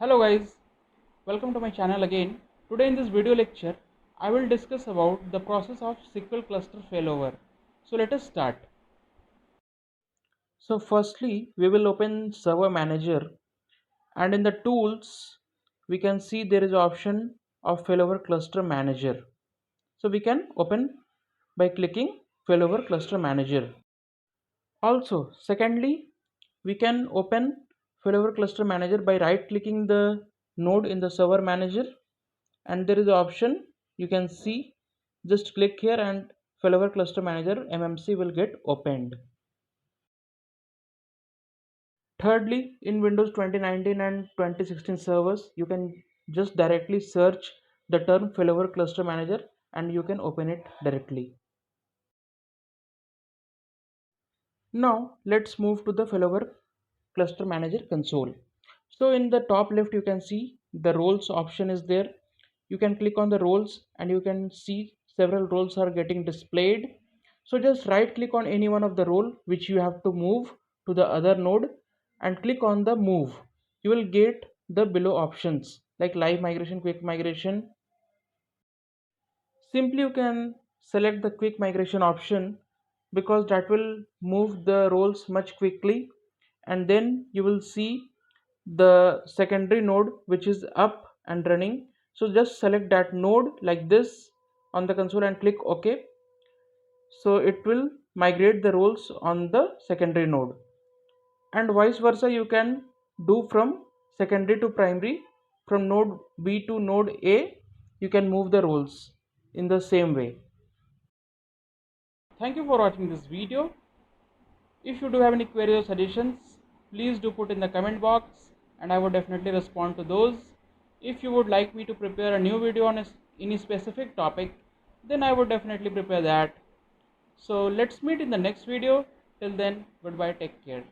Hello guys, welcome to my channel again. Today in this video lecture, I will discuss about the process of SQL cluster failover. So let us start. So firstly, we will open Server Manager, and in the tools, we can see there is option of Failover Cluster Manager. So we can open by clicking Failover Cluster Manager. Also, secondly, we can open Failover Cluster Manager by right clicking the node in the Server Manager, and there is an option you can see. Just click here and Failover Cluster Manager MMC will get opened. Thirdly, in Windows 2019 and 2016 servers, you can just directly search the term Failover Cluster Manager and you can open it directly. Now let's move to the Failover Cluster Manager console. So in the top left you can see the roles option is there. You can click on the roles and you can see several roles are getting displayed. So just right click on any one of the role which you have to move to the other node and click on the move. You will get the below options like live migration, quick migration. Simply you can select the quick migration option because that will move the roles much quickly, and then you will see the secondary node which is up and running. So just select that node like this on the console and click OK. So it will migrate the roles on the secondary node, and vice versa you can do from secondary to primary. From node B to node A you can move the roles in the same way. Thank you for watching this video. If you do have any queries or suggestions, please do put in the comment box and I would definitely respond to those. If you would like me to prepare a new video on any specific topic, then I would definitely prepare that. So let's meet in the next video. Till then, goodbye, take care.